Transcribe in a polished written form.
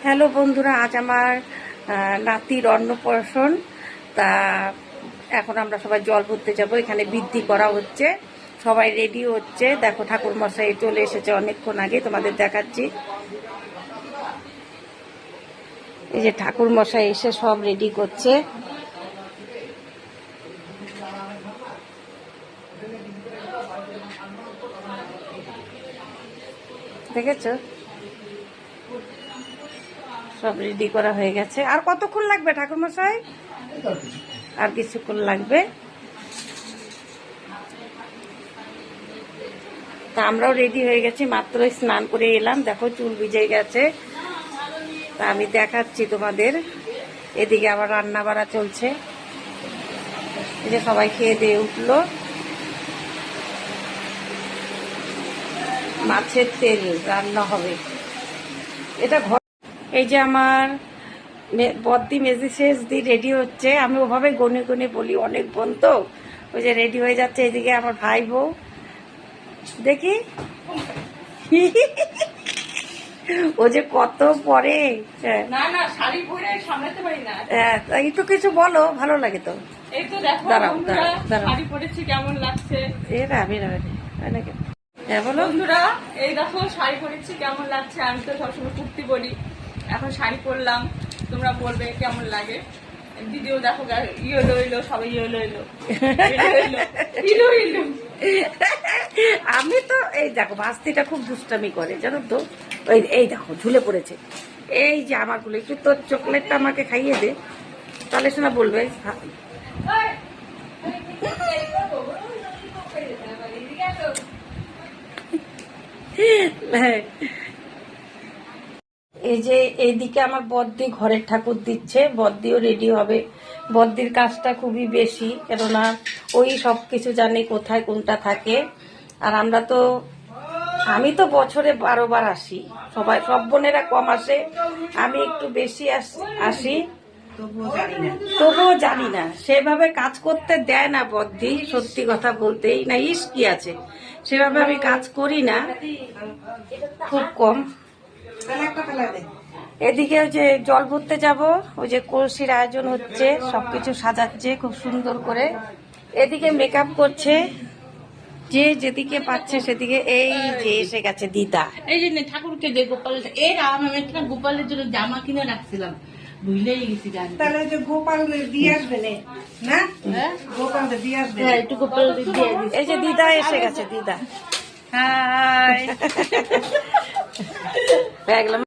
Hello বন্ধুরা, আজ আমার নাতির অন্নপ্রাশন। তা এখন আমরা সবাই জল ভরতে যাব। এখানে বৃদ্ধি করা হচ্ছে, সবাই রেডি হচ্ছে। দেখো ঠাকুর মশাই চলে এসেছে অনেকক্ষণ আগে, তোমাদের দেখাচ্ছি। এই যে ঠাকুর মশাই এসে সব রেডি করছে। দেখেছো, সব রেডি করা হয়ে গেছে। আর কতক্ষণ লাগবে ঠাকুর মশাই? আর কিছুক্ষণ লাগবে। তা আমরাও রেডি হয়ে গেছি, মাত্রই স্নান করে এলাম। দেখো চুল ভিজে গেছে। তা আমি দেখাচ্ছি তোমাদের। এদিকে আবার রান্না বাড়া চলছে। এই যে সবাই খেয়ে দিয়ে উঠলো। মাছের তেল রান্না হবে। এটা ঘর। এই যে আমার বদ্দি মেজি শেষ দিয়ে রেডি হচ্ছে। আমি ওভাবে গনে গনে বলি, অনেক বোন তো। ওই যে রেডি হয়ে যাচ্ছে। এদিকে আমার ভাই বউ দেখি ও যে কত পরে। একটু কিছু বলো, ভালো লাগে তো। দাঁড়াও দাঁড়াও দাঁড়াও, কেমন লাগছে? হ্যাঁ বলো। বন্ধুরা, এই দেখো শাড়ি পরেছি, কেমন লাগছে? আমি তো সবসময় কুর্তি পরি, এখন শাড়ি পরলাম। তোমরা বলবে কেমন লাগে। ভিডিও দেখো, ইয়েলো ইলো, সবাই ইয়েলো ইলো ইলো ইলো। আমি তো এই দেখো, ভাস্তিটা খুব দুষ্টামি করে জানো তো। এই দেখো ঝুলে পড়েছে। এই যে আমারগুলো, একটু তোর চকলেটটা আমাকে খাইয়ে দে, তাহলে শোনা বলবে। হ্যাঁ, এই যে এইদিকে আমার বদ্দি ঘরের ঠাকুর দিচ্ছে। বদ্দিও রেডি হবে। বদ্দির কাজটা খুবই বেশি, কেননা ওই সব কিছু জানে কোথায় কোনটা থাকে। আর আমি তো বছরে 12 বার আসি। সব বোনেরা কম আসে, আমি একটু বেশি আসি। তবুও জানি না, সেভাবে কাজ করতে দেয় না বদ্দি। সত্যি কথা বলতেই না, ইস কি আছে, সেভাবে আমি কাজ করি না, খুব কম। এদিকে ওই যে জল ভরতে যাব, ওই যে কলসির আয়োজন হচ্ছে, সবকিছু সাজাচ্ছে খুব সুন্দর করে। এদিকে মেকআপ করছে, যে যেদিকে পাচ্ছে সেদিকে। এই যে এসে গেছে দিদা। এই যে ঠাকুরকে যে গোপাল, এর আমি একটা গোপালের জন্য জামা কিনে রাখছিলাম, ভুলেই গেছি। তাহলে যে গোপাল দিয়ে আসবে না, গোপাল দিয়ে আসবে। একটু গোপাল দিয়ে। এই যে দিদা এসে গেছে, দিদা। হাই। হয়ে গেলাম।